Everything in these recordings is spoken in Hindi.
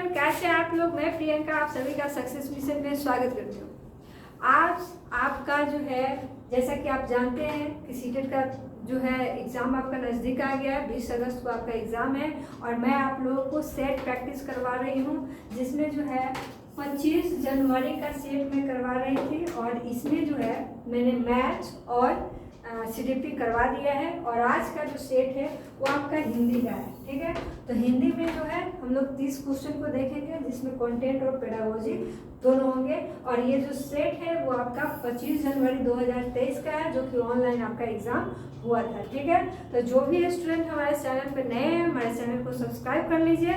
स्टूडेंट, कैसे हैं आप लोग। मैं प्रियंका आप सभी का सक्सेस मिशन में स्वागत करती हूँ। आज आपका जो है, जैसा कि आप जानते हैं कि सीटेट का जो है एग्ज़ाम आपका नज़दीक आ गया है। 20 अगस्त को आपका एग्ज़ाम है और मैं आप लोगों को सेट प्रैक्टिस करवा रही हूँ, जिसमें जो है 25 जनवरी का सेट मैं करवा रही थी और इसमें जो है मैंने मैथ्स और CDP करवा दिया है। और आज का जो सेट है वो आपका हिंदी का है, ठीक है। तो हिंदी में जो है हम लोग 30 क्वेश्चन को देखेंगे, जिसमें कंटेंट और पेडागोजी दोनों होंगे। और ये जो सेट है वो आपका 25 जनवरी 2023 का है, जो कि ऑनलाइन आपका एग्जाम हुआ था, ठीक है। तो जो भी स्टूडेंट हमारे चैनल पर नए हैं, हमारे चैनल को सब्सक्राइब कर लीजिए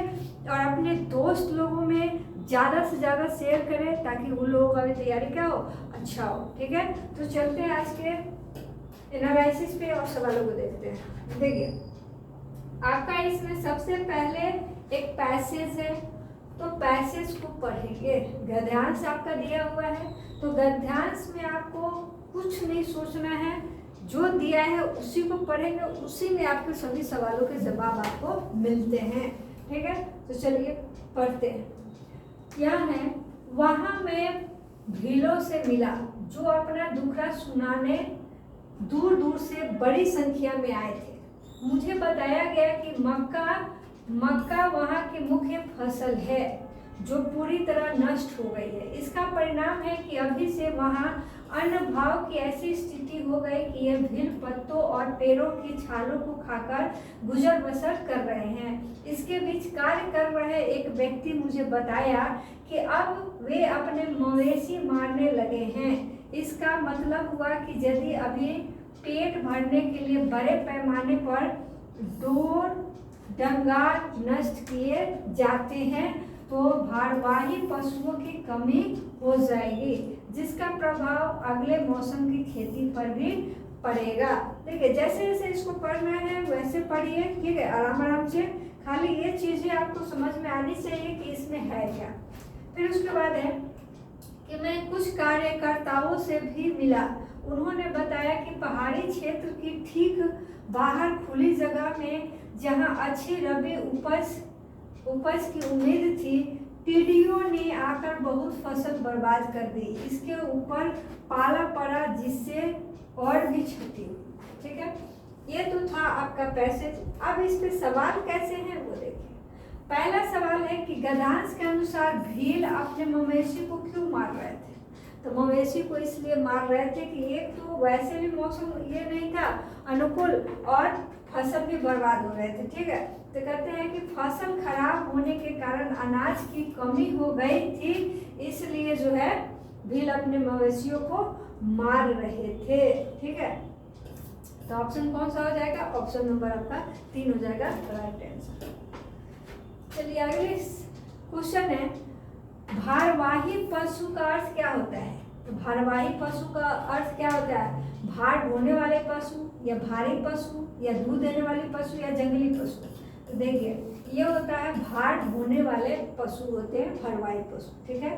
और अपने दोस्त लोगों में ज़्यादा से ज़्यादा शेयर करें, ताकि उन लोगों का भी तैयारी क्या हो, अच्छा हो, ठीक है। तो चलते हैं आज के एनालिसिस पे और सवालों को देखते हैं। देखिए, आपका इसमें सबसे पहले एक पैसेज है, तो पैसेज को पढ़ेंगे। गद्यांश आपका दिया हुआ है, तो गद्यांश में आपको कुछ नहीं सोचना है, जो दिया है उसी को पढ़ेंगे, उसी में आपके सभी सवालों के जवाब आपको मिलते हैं, ठीक है। तो चलिए पढ़ते हैं। क्या है, वहाँ मैं भीलों से मिला जो अपना दुखड़ा सुनाने दूर दूर से बड़ी संख्या में आए थे। मुझे बताया गया कि मक्का वहाँ की मुख्य फसल है, जो पूरी तरह नष्ट हो गई है। इसका परिणाम है कि अभी से वहाँ अन्न भाव की ऐसी स्थिति हो गई कि यह भील पत्तों और पेड़ों की छालों को खाकर गुजर बसर कर रहे हैं। इसके बीच कार्य कर रहे एक व्यक्ति मुझे बताया कि अब वे अपने मवेशी मारने लगे हैं। इसका मतलब हुआ कि यदि अभी पेट भरने के लिए बड़े पैमाने पर ढोर डंगार नष्ट किए जाते हैं, तो भारवाही पशुओं की कमी हो जाएगी, जिसका प्रभाव अगले मौसम की खेती पर भी पड़ेगा। देखिए, जैसे जैसे इसको पढ़ना है वैसे पढ़िए, ठीक है, आराम आराम से। खाली ये चीज़ें आपको समझ में आनी चाहिए कि इसमें है क्या। फिर उसके बाद है कि मैं कुछ कार्यकर्ताओं से भी मिला। उन्होंने बताया कि पहाड़ी क्षेत्र की ठीक बाहर खुली जगह में, जहां अच्छी रबी उपज की उम्मीद थी, टिड्डियों ने आकर बहुत फसल बर्बाद कर दी। इसके ऊपर पाला पड़ा, जिससे और भी क्षति हुई, ठीक है। ये तो था आपका पैसेज। अब इस पे सवाल कैसे हैं वो देखिए। पहला सवाल है कि गद्यांश के अनुसार भील अपने मवेशी को क्यों मार रहे थे। तो मवेशी को इसलिए मार रहे थे कि एक तो वैसे भी मौसम ये नहीं था अनुकूल और फसल भी बर्बाद हो रहे थे, ठीक है। तो कहते हैं कि फसल खराब होने के कारण अनाज की कमी हो गई थी, इसलिए जो है भील अपने मवेशियों को मार रहे थे, ठीक है। तो ऑप्शन कौन सा हो जाएगा, ऑप्शन नंबर आपका 3 हो जाएगा राइट आंसर। चलिए अगले क्वेश्चन है, भारवाही पशु का अर्थ क्या होता है। तो भारवाही पशु का अर्थ क्या होता है, भार ढोने वाले पशु या भारी पशु या दूध देने वाले पशु या जंगली पशु। तो देखिए, ये होता है भार ढोने वाले पशु होते हैं भारवाही पशु, ठीक है।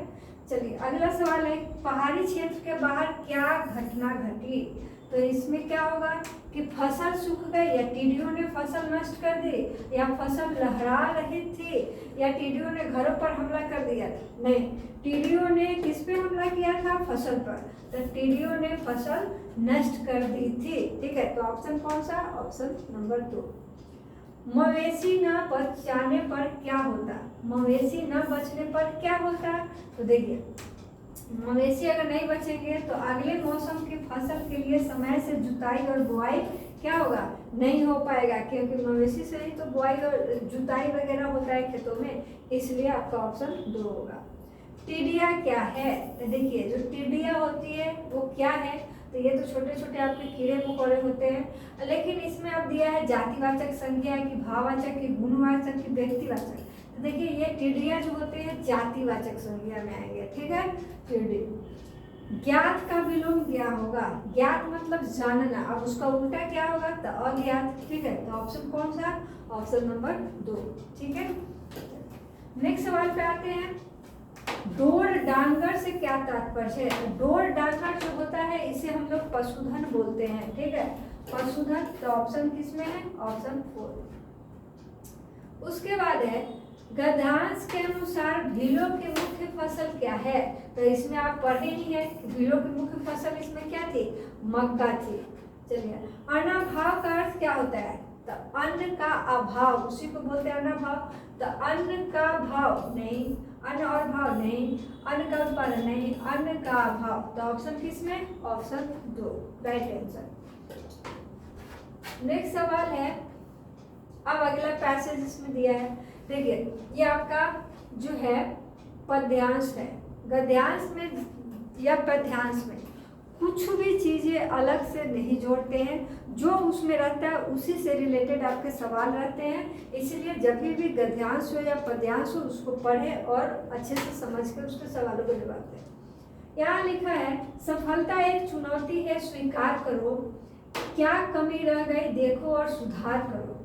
चलिए अगला सवाल है, पहाड़ी क्षेत्र के बाहर क्या घटना घटी। तो इसमें क्या होगा कि फसल सूख गई, या टिड्डियों ने फसल नष्ट कर दी, या फसल लहरा रही थी, या टिड्डियों ने घरों पर हमला कर दिया था। नहीं, टिड्डियों ने किस पे हमला किया था, फसल पर। तो टिड्डियों ने फसल नष्ट कर दी थी, ठीक है। तो ऑप्शन कौन सा, ऑप्शन नंबर 2। मवेशी न बच जाने पर क्या होता। मवेशी न बचने पर क्या होता। तो देखिए, मवेशी अगर नहीं बचेंगे तो अगले मौसम की फसल के लिए समय से जुताई और बुआई क्या होगा, नहीं हो पाएगा, क्योंकि मवेशी से ही तो बुआई और जुताई वगैरह होता है खेतों में, इसलिए आपका ऑप्शन 2 होगा। टिड्डिया क्या है। तो देखिए, जो टिड्डिया होती है वो क्या है, तो ये तो छोटे छोटे आपके कीड़े मकोड़े होते हैं, लेकिन इसमें अब दिया है जातिवाचक संज्ञा की, भाववाचक की, गुणवाचक की, व्यक्तिवाचक। तो देखिए, ये टिड्डिया जो होते हैं जातिवाचक संज्ञा में आएंगे, ठीक है। टिड्डी ज्ञात का विलोम क्या होगा। ज्ञात मतलब जानना, अब उसका उल्टा क्या होगा, तो अज्ञात, ठीक है। तो ऑप्शन कौन सा, ऑप्शन नंबर 2, ठीक है। नेक्स्ट सवाल पे आते हैं, डोर डांगर से क्या तात्पर्य है। डोर डांगर जो होता है इसे हम लोग पशुधन बोलते हैं, ठीक है, पशुधन। तो ऑप्शन किसमें है, ऑप्शन 4। उसके बाद है गद्यांश के अनुसार भीलों की मुख्य फसल क्या है? तो इसमें आप पढ़े ही है कि भीलों की मुख्य फसल इसमें क्या थी? मक्का थी। चलिए, अनाभाव का अर्थ क्या होता है? तो अन्न का अभाव, उसी को बोलते हैं अनाभाव। तो अन्न का भाव नहीं, अन्न और भाव नहीं, अन्न का उत्पादन नहीं, अन्न का अभाव। तो ऑप्शन किसमें? Option 2 right answer. नेक्स्ट सवाल है, अब अगला पैसेज इसमें दिया है, देखिए ये आपका जो है पद्यांश है। गद्यांश में या पद्यांश में कुछ भी चीजें अलग से नहीं जोड़ते हैं, जो उसमें रहता है उसी से रिलेटेड आपके सवाल रहते हैं। इसलिए जब भी गद्यांश हो या पद्यांश हो उसको पढ़ें और अच्छे से समझ कर उसके सवालों को जवाब दें। यहाँ लिखा है, सफलता एक चुनौती है, स्वीकार करो, क्या कमी रह गई देखो और सुधार करो।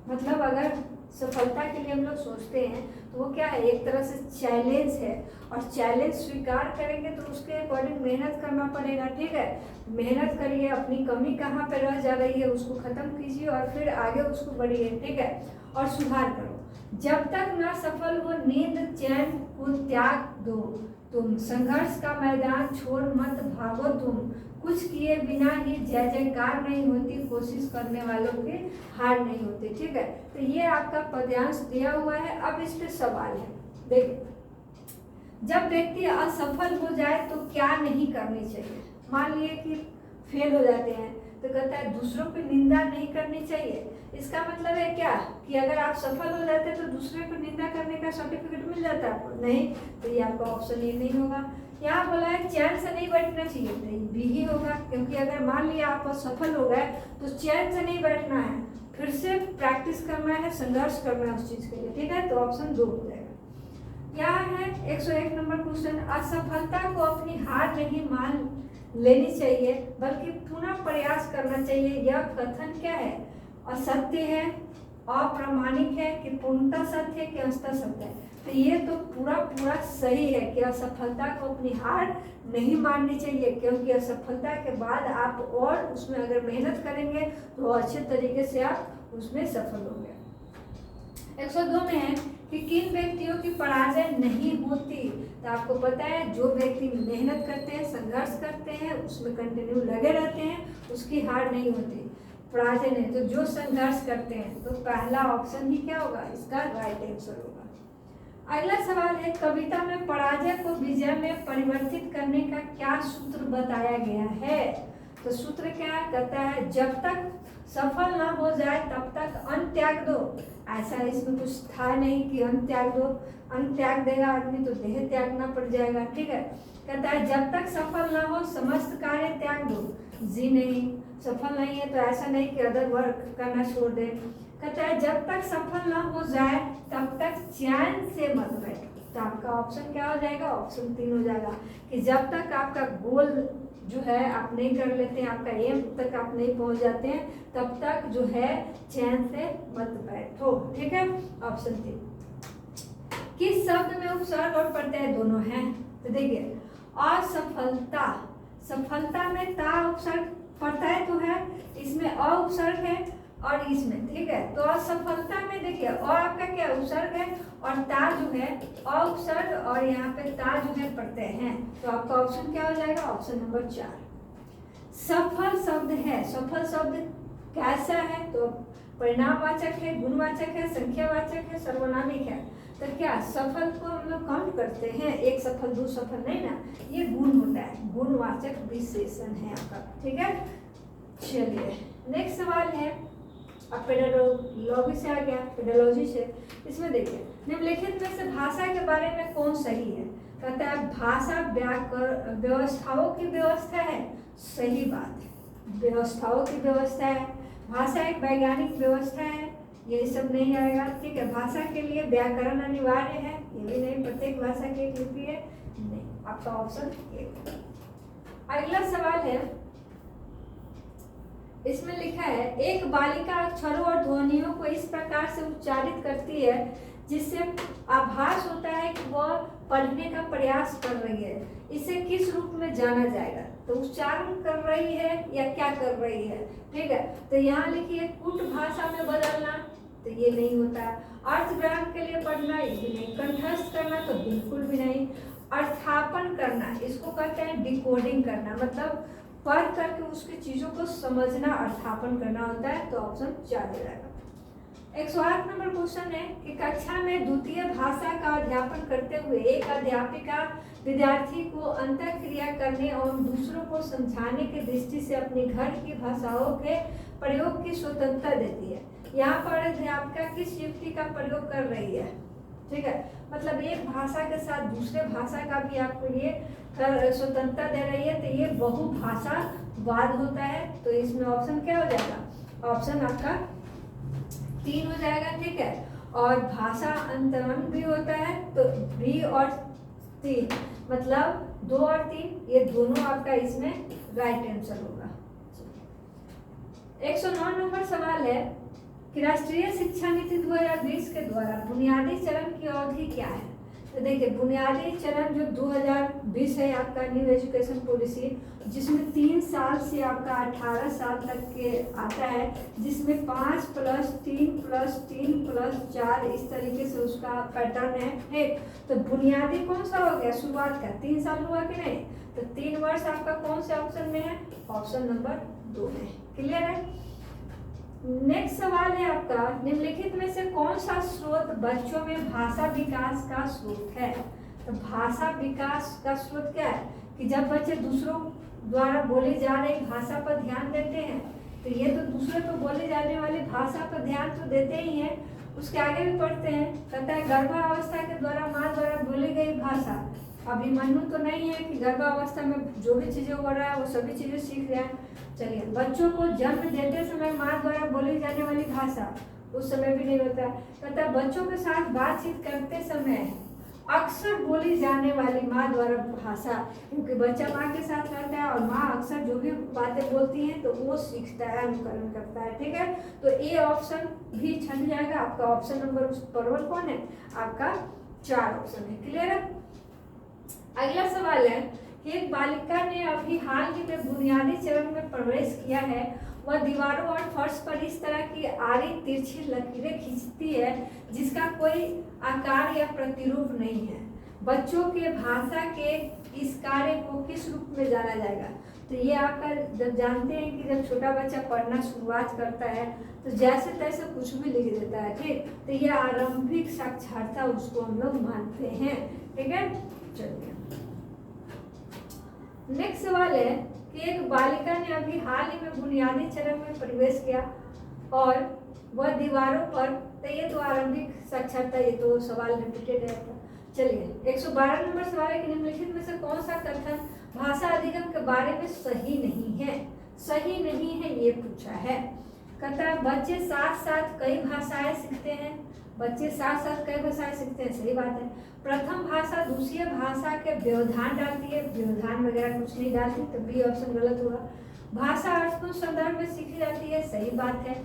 मतलब अगर सफलता के लिए हम लोग सोचते हैं तो वो क्या है? एक तरह से चैलेंज है, और चैलेंज स्वीकार करेंगे तो उसके अकॉर्डिंग मेहनत करना पड़ेगा। ठीक है, मेहनत करिए, अपनी कमी कहाँ पे रह जा रही है उसको खत्म कीजिए और फिर आगे उसको बढ़िए। ठीक है, और सुधार करो। जब तक ना सफल हो नींद चैन को त्याग दो तुम, संघर्ष का मैदान छोड़ मत भागो तुम, कुछ किए बिना ही जय जयकार नहीं होती, कोशिश करने वालों की हार नहीं होती। ठीक है, तो ये आपका पद्यांश दिया हुआ है। अब इस पे सवाल है, देखिए जब व्यक्ति असफल हो जाए तो क्या नहीं करनी चाहिए? मान लिए कि फेल हो जाते हैं तो कहता है दूसरों की निंदा नहीं करनी चाहिए। इसका मतलब है क्या कि अगर आप सफल हो जाते हैं तो दूसरे को निंदा करने का सर्टिफिकेट मिल जाता है आपको? नहीं, तो ये आपका ऑप्शन ये नहीं होगा। यहाँ बोला है चैन से नहीं बैठना चाहिए, नहीं भी ही होगा, क्योंकि अगर मान लिया आप सफल हो गए तो चैन से नहीं बैठना है, फिर से प्रैक्टिस करना है, संघर्ष करना है उस चीज के लिए। ठीक है, तो ऑप्शन 2 हो जाएगा। क्या है 101 नंबर क्वेश्चन, असफलता को अपनी हार नहीं मान लेनी चाहिए बल्कि पुनः प्रयास करना चाहिए। यह कथन क्या है? असत्य है, अप्रामाणिक है, कि पूर्णतः सत्य है, कि अंशतः सत्य है? तो ये तो पूरा सही है कि असफलता को अपनी हार नहीं माननी चाहिए, क्योंकि असफलता के बाद आप और उसमें अगर मेहनत करेंगे तो अच्छे तरीके से आप उसमें सफल होंगे। 102 में है कि किन व्यक्तियों की पराजय नहीं होती? तो आपको पता है जो व्यक्ति मेहनत करते हैं, संघर्ष करते हैं, उसमें कंटिन्यू लगे रहते हैं, उसकी हार नहीं होती, पराजय नहीं। तो जो संघर्ष करते हैं, तो पहला ऑप्शन ही क्या होगा? इसका राइट आंसर होगा। अगला सवाल है, कविता में पराजय को विजय में परिवर्तित करने का क्या सूत्र बताया गया है? तो सूत्र क्या है? कहता है जब तक सफल ना हो जाए तब तक अन्न त्याग दो। ऐसा इसमें कुछ था नहीं कि अन्न त्याग दो, अन्न त्याग देगा आदमी तो देह त्यागना पड़ जाएगा। ठीक है, कहता है जब तक सफल ना हो समस्त कार्य त्याग दो। जी नहीं, सफल नहीं है तो ऐसा नहीं कि अदर वर्क करना छोड़ दे। कहता है जब तक सफल ना हो जाए तब तक चैन से मत बैठो। तो आपका ऑप्शन क्या हो जाएगा? ऑप्शन 3 हो जाएगा कि जब तक आपका गोल जो है आप नहीं कर लेते हैं, आपका एम तक आप नहीं पहुंच जाते हैं, तब तक जो है चैन से मत बैठो। ठीक है, ऑप्शन 3। किस शब्द में उपसर्ग और प्रत्यय दोनों हैं? तो देखिए असफलता, सफलता में ता उपसर्ग, प्रत्यय तो है, इसमें अ उपसर्ग है और इसमें। ठीक है, तो असफलता में देखिए अ आपका क्या उपसर्ग है और ता जो है अ उपसर्ग और यहाँ पे ता जो है प्रत्यय है। तो आपका ऑप्शन क्या हो जाएगा? Option number 4। सफल शब्द है, सफल शब्द कैसा है? तो परिणामवाचक है, गुणवाचक है, संख्यावाचक है, सर्वनामिक है। तो क्या सफल को हम लोग काउंट करते हैं? एक सफल दो सफल नहीं ना, ये गुण होता है, गुणवाचक विशेषण है आपका। ठीक है, चलिए नेक्स्ट सवाल है, अब पेडागोजी से आ गया, पेडागोजी से। इसमें देखिए निम्नलिखित में से भाषा के बारे में कौन सही है? कहता है भाषा व्याकरण व्यवस्थाओं की व्यवस्था है। सही बात है, व्यवस्थाओं की व्यवस्था है। भाषा एक वैज्ञानिक व्यवस्था है, ये सब नहीं आएगा। ठीक है, भाषा के लिए व्याकरण अनिवार्य है, ये भी नहीं, प्रत्येक भाषा की एक लिपि है, नहीं। आपका ऑप्शन ए। अगला सवाल है, इसमें लिखा है एक बालिका अक्षरों और ध्वनियों को इस प्रकार से उच्चारित करती है जिससे आभास होता है कि वह पढ़ने का प्रयास कर रही है। इसे किस रूप में जाना जाएगा? तो उच्चारण कर रही है या क्या कर रही है? ठीक है, तो यहाँ लिखिए कुट भाषा में बदलना, तो ये नहीं होता है। अर्थग्रहण के लिए पढ़ना, ये भी नहीं। कंठस्थ करना तो बिल्कुल भी नहीं। अर्थापन करना, इसको कहते हैं डिकोडिंग करना, मतलब पढ़ करके उसकी चीजों को समझना, अर्थापन करना होता है। तो ऑप्शन 4 हो जाएगा। 108 नंबर क्वेश्चन है कि कक्षा में द्वितीय भाषा का अध्यापन करते हुए एक अध्यापिका विद्यार्थी को अंतःक्रिया करने और दूसरों को समझाने की दृष्टि से अपने घर की भाषाओं के प्रयोग की स्वतंत्रता देती है। यहाँ पर अध्यापिका किस युक्ति का प्रयोग कर रही है? ठीक है, मतलब एक भाषा के साथ दूसरे भाषा का भी आपको ये स्वतंत्रता दे रही है, तो ये बहुभाषावाद होता है। तो इसमें ऑप्शन क्या हो जाएगा? ऑप्शन आपका 3 हो जाएगा। ठीक है, और भाषा अंतरण भी होता है, तो बी और 3, मतलब 2 और 3 ये दोनों आपका इसमें राइट आंसर होगा। 109 नंबर सवाल है कि राष्ट्रीय शिक्षा नीति 2020 के द्वारा बुनियादी चरण की अवधि क्या है? तो देखिए, बुनियादी चरण जो 2020 है आपका न्यू एजुकेशन पॉलिसी, जिसमें 3 साल से आपका 18 साल तक के आता है, जिसमें 5 + 3 + 3 + 4 इस तरीके से उसका पैटर्न है। ठीक, तो बुनियादी कौन सा हो गया? शुरुआत का 3 साल हुआ कि नहीं? तो 3 वर्ष आपका कौन से ऑप्शन में है? ऑप्शन नंबर 2 में। क्लियर है? नेक्स्ट सवाल है आपका, निम्नलिखित में से कौन सा स्रोत बच्चों में भाषा विकास का स्रोत है? तो भाषा विकास का स्रोत क्या है कि जब बच्चे दूसरों द्वारा बोली जा रही भाषा पर ध्यान देते हैं, तो ये तो दूसरे पर बोली जाने वाली भाषा पर ध्यान तो देते ही हैं। उसके आगे भी पढ़ते हैं, कहता है गर्भावस्था के द्वारा माँ द्वारा बोली गई भाषा। अभिमन्यु तो नहीं है कि गर्भावस्था में जो भी चीजें हो रहा है वो सभी चीजें सीख रहे हैं। चलिए, बच्चों को जन्म देते समय माँ द्वारा बोली जाने वाली भाषा उस समय भी नहीं होता है। कहता है बच्चों के साथ बातचीत करते समय अक्सर बोली जाने वाली माँ द्वारा भाषा, क्योंकि बच्चा माँ के साथ रहता है और माँ अक्सर जो भी बातें बोलती हैं तो वो सीखता है, अनुकरण करता है। ठीक है, तो ए ऑप्शन भी छन जाएगा आपका। ऑप्शन नंबर उस परवल कौन है? आपका 4 ऑप्शन है। क्लियर है? अगला सवाल है कि एक बालिका ने अभी हाल ही में बुनियादी चरण में प्रवेश किया है, वह दीवारों और फर्श पर इस तरह की आड़ी तिरछी लकीरें खींचती है जिसका कोई आकार या प्रतिरूप नहीं है। बच्चों के भाषा के इस कार्य को किस रूप में जाना जाएगा? तो ये आपका, जब जानते हैं कि जब छोटा बच्चा पढ़ना शुरुआत करता है तो जैसे तैसे कुछ भी लिख देता है। ठीक, तो ये आरंभिक साक्षरता उसको हम लोग मानते हैं। ठीक है, चलिए नेक्स्ट सवाल है कि एक बालिका ने अभी हाल ही में बुनियादी चरण में प्रवेश किया और वह दीवारों पर, तो ये तो आरंभिक साक्षरता, ये तो सवाल रिपीटेड है। चलिए 112 नंबर सवाल है कि निम्नलिखित में से कौन सा कथन भाषा अधिगम के बारे में सही नहीं है? सही नहीं है ये पूछा है। कहता है बच्चे साथ साथ कई भाषाएं सीखते हैं। बच्चे साथ साथ कई भाषाएं सीखते हैं, सही बात है। प्रथम भाषा दूसरी भाषा के व्यवधान डालती है, व्यवधान वगैरह कुछ नहीं डालती, तो बी ऑप्शन गलत होगा। भाषा अर्थपूर्ण संदर्भ में सीखी जाती है, सही बात है।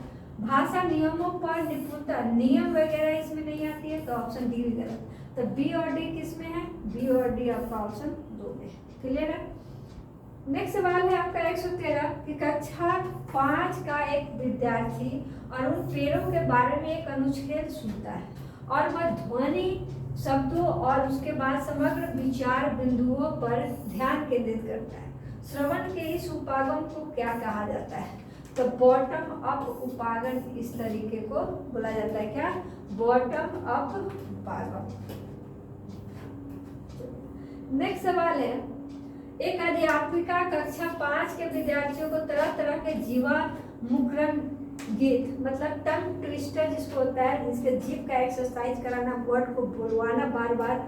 भाषा नियमों पर निपुणता, नियम वगैरह इसमें नहीं आती है, तो ऑप्शन डी भी गलत। तो बी और डी किस में है? बी और डी आपका ऑप्शन 2 में। क्लियर है? नेक्स्ट सवाल है आपका 113 कि कक्षा 5 का एक विद्यार्थी और उन पेड़ों के बारे में एक अनुच्छेद सुनता है और वह ध्वनि, शब्दों और उसके बाद समग्र विचार बिंदुओं पर ध्यान केंद्रित करता है। श्रवण के इस उपागम को क्या कहा जाता है? तो बॉटम अप उपागम इस तरीके को बोला जाता है। क्या? बॉटम अप उपागम। नेक्स्ट सवाल है, एक अध्यापिका कक्षा 5 के विद्यार्थियों को तरह तरह के जीवामुग्रन गीत, मतलब टंग ट्विस्टर जिसको होता है, जिसके जीभ का एक्सरसाइज कराना, वर्ड को बोलवाना बार बार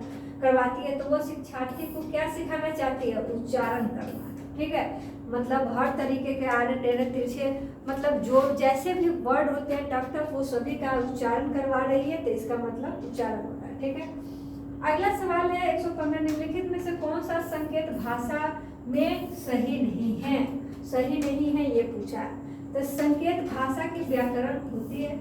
करवाती है, तो वो शिक्षार्थी को क्या सिखाना चाहती है? उच्चारण करना। ठीक है, मतलब हर तरीके के आड़े टेढ़े तिरछे, मतलब जो जैसे भी वर्ड होते हैं टक टक, वो सभी का उच्चारण करवा रही है, तो इसका मतलब उच्चारण होता है। ठीक है, अगला सवाल है 115, निम्नलिखित में से कौन सा संकेत भाषा में सही नहीं है? सही नहीं है ये पूछा। तो संकेत भाषा की व्याकरण होती है,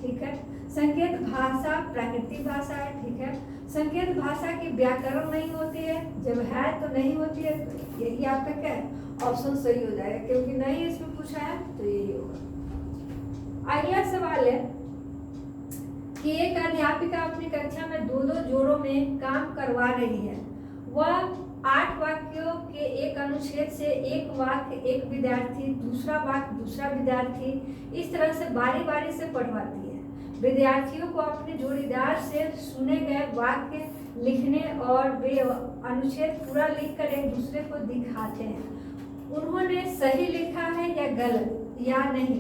ठीक है। संकेत भाषा प्राकृतिक भाषा है, ठीक है। संकेत भाषा की व्याकरण नहीं होती है, जब है तो नहीं होती है, तो यही आपका क्या है? ऑप्शन सही हो जाएगा, क्योंकि नहीं इसमें पूछा है तो यही होगा। अगला सवाल है कि एक अध्यापिका अपनी कक्षा में 2-2 जोड़ों में काम करवा रही है। वह 8 वाक्यों के एक अनुच्छेद से एक वाक्य एक विद्यार्थी, दूसरा वाक्य दूसरा विद्यार्थी, इस तरह से बारी बारी से पढ़वाती है। विद्यार्थियों को अपने जोड़ीदार से सुने गए वाक्य लिखने और वे अनुच्छेद पूरा लिखकर एक दूसरे को दिखाते हैं। उन्होंने सही लिखा है या गलत या नहीं।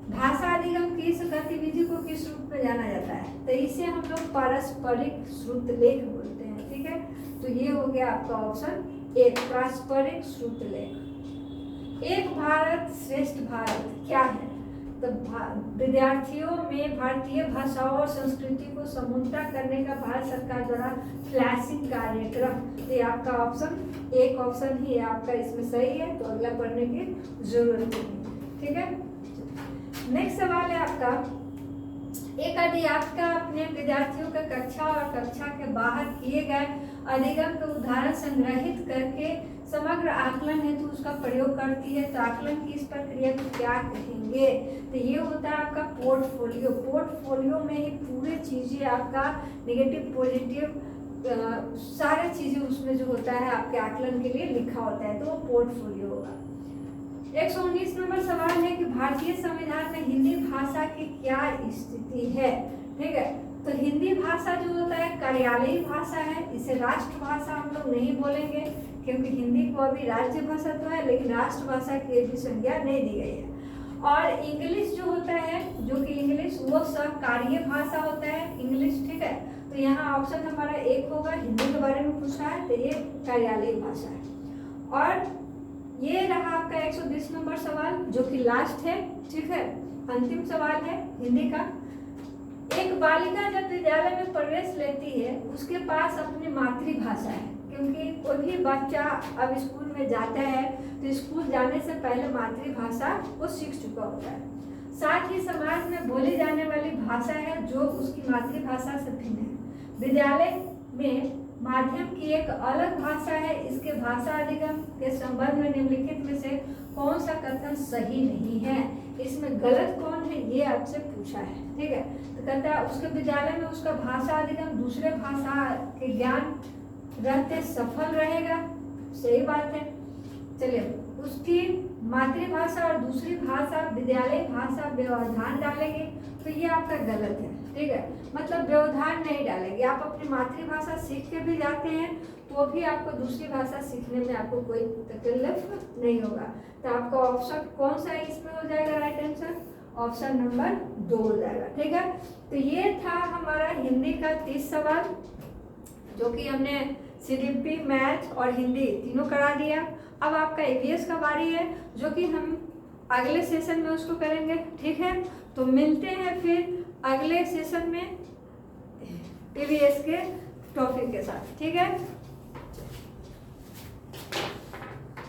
भाषा अधिगम की इस गतिविधि को किस रूप में जाना जाता है? तो इसे हम लोग पारस्परिक श्रुतलेख बोलते हैं। ठीक है, तो ये हो गया आपका ऑप्शन एक, पारस्परिक श्रुतलेख। एक भारत श्रेष्ठ भारत क्या है? तो विद्यार्थियों में भारतीय भाषाओं और संस्कृति को समूलता करने का भारत सरकार द्वारा फ्लैशिंग कार्यक्रम। तो ये आपका ऑप्शन एक ऑप्शन ही है आपका इसमें सही है, तो अगला पढ़ने की जरूरत नहीं। ठीक है, नेक्स्ट सवाल है आपका, एक अध्यापिका अपने विद्यार्थियों के कक्षा और कक्षा के बाहर किए गए अधिगम के उदाहरण संग्रहित करके समग्र आकलन हेतु उसका प्रयोग करती है। तो आकलन की इस प्रक्रिया को क्या कहेंगे? तो ये होता है आपका पोर्टफोलियो। पोर्टफोलियो में ही पूरी चीजें आपका नेगेटिव पॉजिटिव सारे चीजें उसमें जो होता है आपके आकलन के लिए लिखा होता है, तो वो पोर्टफोलियो होगा। 119 नंबर सवाल है कि भारतीय संविधान में हिंदी भाषा की क्या स्थिति है? ठीक है, तो हिंदी भाषा जो होता है कार्यालयी भाषा है, इसे राष्ट्रभाषा हम लोग नहीं बोलेंगे क्योंकि हिंदी को अभी राज्य भाषा तो है लेकिन राष्ट्रभाषा की भी संज्ञा नहीं दी गई है। और इंग्लिश जो होता है, जो कि इंग्लिश वो सहकार्य भाषा होता है इंग्लिश। ठीक है, तो यहाँ ऑप्शन हमारा एक होगा, हिंदी के बारे में पूछा है तो ये कार्यालयी भाषा है। और ये रहा आपका 120 नंबर सवाल जो कि लास्ट है। ठीक है, अंतिम सवाल है हिंदी का। एक बालिका जब विद्यालय में प्रवेश लेती है उसके पास अपनी मातृभाषा है, क्योंकि कोई भी बच्चा अब स्कूल में जाता है तो स्कूल जाने से पहले मातृभाषा वो सीख चुका होता है। साथ ही समाज में बोली जाने वाली भाषा है जो उसकी मातृभाषा से भिन्न है। विद्यालय में माध्यम की एक अलग भाषा है। इसके भाषा अधिगम के संबंध में निम्नलिखित में से कौन सा कथन सही नहीं है? इसमें गलत कौन है ये आपसे पूछा है। ठीक है, तो कहता है उसके विद्यालय में उसका भाषा अधिगम दूसरे भाषा के ज्ञान रहते सफल रहेगा। सही बात है। चलिए, उसकी मातृभाषा और दूसरी भाषा विद्यालय भाषा व्यवधान डालेंगे तो ये आपका गलत है। ठीक है, मतलब व्यवधान नहीं डालेंगे। आप अपनी मातृभाषा सीख के भी जाते हैं तो भी आपको दूसरी भाषा सीखने में आपको कोई तकलीफ नहीं होगा। तो आपका ऑप्शन कौन सा इसमें हो जाएगा राइट आंसर? ऑप्शन नंबर 2 हो जाएगा। ठीक है, तो ये था हमारा हिंदी का 30 सवाल जो कि हमने सीडीपी, मैथ और हिंदी तीनों करा दिया। अब आपका ईवीएस का बारी है जो कि हम अगले सेशन में उसको करेंगे। ठीक है, तो मिलते हैं फिर अगले सेशन में ईवीएस के टॉपिक के साथ। ठीक है।